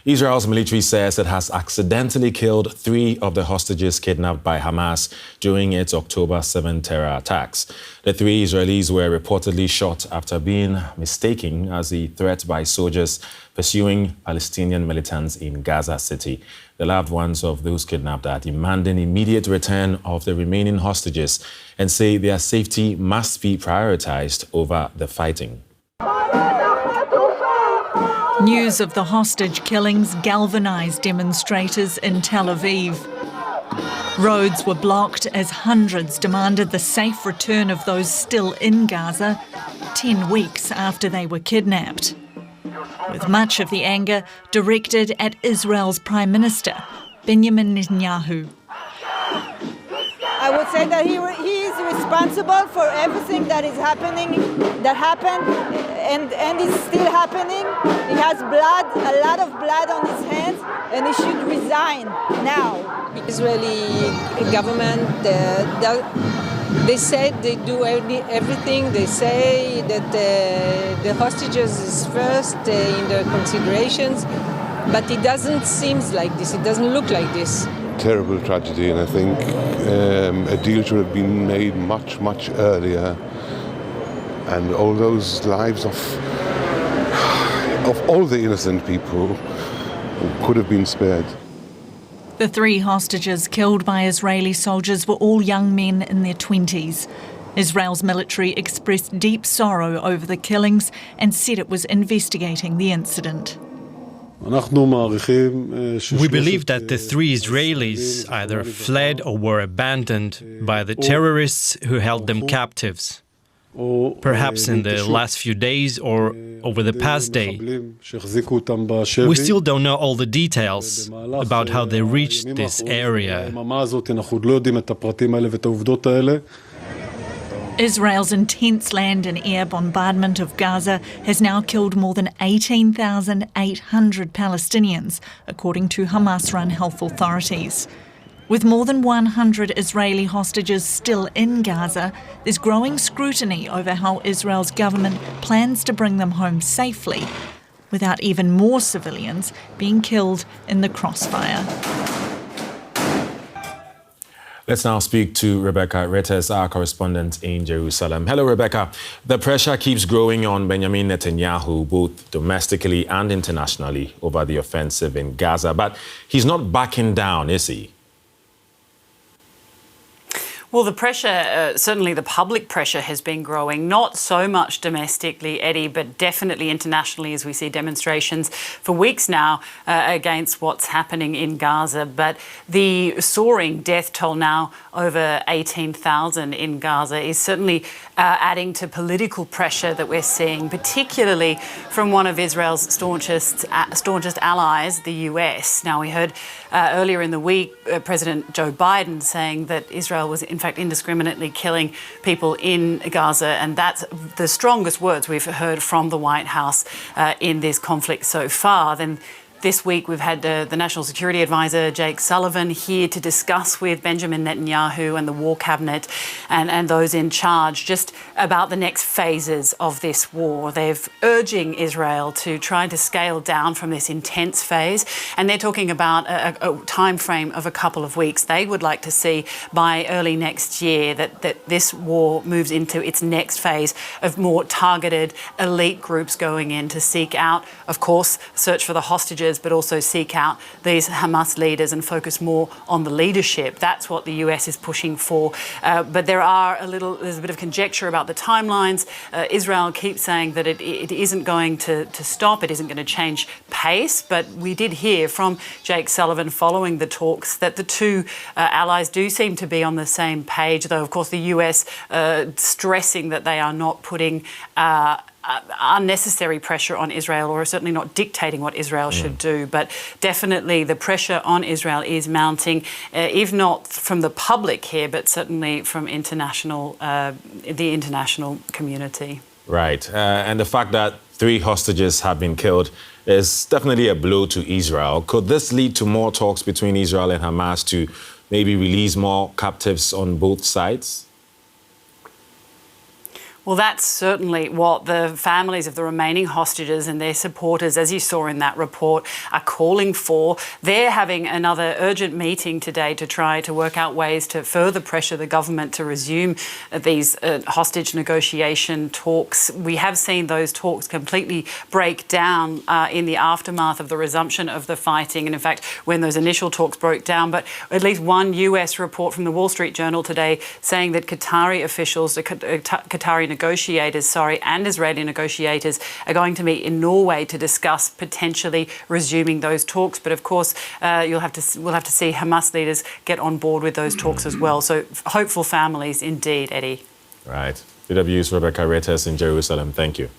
Israel's military says it has accidentally killed 3 of the hostages kidnapped by Hamas during its October 7 terror attacks. The 3 Israelis were reportedly shot after being mistaken as a threat by soldiers pursuing Palestinian militants in Gaza City. The loved ones of those kidnapped are demanding immediate return of the remaining hostages and say their safety must be prioritized over the fighting. News of the hostage killings galvanised demonstrators in Tel Aviv. Roads were blocked as hundreds demanded the safe return of those still in Gaza 10 weeks after they were kidnapped, with much of the anger directed at Israel's Prime Minister, Benjamin Netanyahu. I would say that he is responsible for everything that is happening, that happened and is still happening. He has blood, a lot of blood on his hands, and he should resign now. The Israeli government, they said they do everything. They say that the hostages is first in their considerations, but it doesn't seem like this. It doesn't look like this. Terrible tragedy, and I think a deal should have been made much earlier, and all those lives of all the innocent people could have been spared. The 3 hostages killed by Israeli soldiers were all young men in their 20s. Israel's military expressed deep sorrow over the killings and said it was investigating the incident. We believe that the 3 Israelis either fled or were abandoned by the terrorists who held them captives, perhaps in the last few days or over the past day. We still don't know all the details about how they reached this area. Israel's intense land and air bombardment of Gaza has now killed more than 18,800 Palestinians, according to Hamas-run health authorities. With more than 100 Israeli hostages still in Gaza, there's growing scrutiny over how Israel's government plans to bring them home safely, without even more civilians being killed in the crossfire. Let's now speak to Rebecca Retes, our correspondent in Jerusalem. Hello, Rebecca. The pressure keeps growing on Benjamin Netanyahu, both domestically and internationally, over the offensive in Gaza. But he's not backing down, is he? Well, the pressure, certainly the public pressure has been growing, not so much domestically, Eddie, but definitely internationally as we see demonstrations for weeks now against what's happening in Gaza. But the soaring death toll now, over 18,000 in Gaza, is certainly adding to political pressure that we're seeing, particularly from one of Israel's staunchest allies, the US. Now, we heard earlier in the week President Joe Biden saying that Israel was in fact indiscriminately killing people in Gaza, and that's the strongest words we've heard from the White House in this conflict so far. Then this week we've had the National Security Advisor, Jake Sullivan, here to discuss with Benjamin Netanyahu and the War Cabinet and those in charge just about the next phases of this war. They're urging Israel to try to scale down from this intense phase, and they're talking about a time frame of a couple of weeks. They would like to see by early next year that this war moves into its next phase of more targeted elite groups going in to seek out, of course, search for the hostages, but also seek out these Hamas leaders and focus more on the leadership. That's what the US is pushing for. But there's a bit of conjecture about the timelines. Israel keeps saying that it isn't going to stop, it isn't going to change pace. But we did hear from Jake Sullivan following the talks that the 2 allies do seem to be on the same page, though, of course, the US stressing that they are not putting unnecessary pressure on Israel, or certainly not dictating what Israel should do. But definitely the pressure on Israel is mounting, if not from the public here, but certainly from the international community. Right. And the fact that 3 hostages have been killed is definitely a blow to Israel. Could this lead to more talks between Israel and Hamas to maybe release more captives on both sides? Well, that's certainly what the families of the remaining hostages and their supporters, as you saw in that report, are calling for. They're having another urgent meeting today to try to work out ways to further pressure the government to resume these hostage negotiation talks. We have seen those talks completely break down in the aftermath of the resumption of the fighting, and in fact, when those initial talks broke down. But at least one US report from the Wall Street Journal today saying that Qatari officials, Qatari negotiators, and Israeli negotiators are going to meet in Norway to discuss potentially resuming those talks. But of course, we'll have to see Hamas leaders get on board with those talks as well. So hopeful families indeed, Eddie. Right. DW's Rebecca Retes in Jerusalem. Thank you.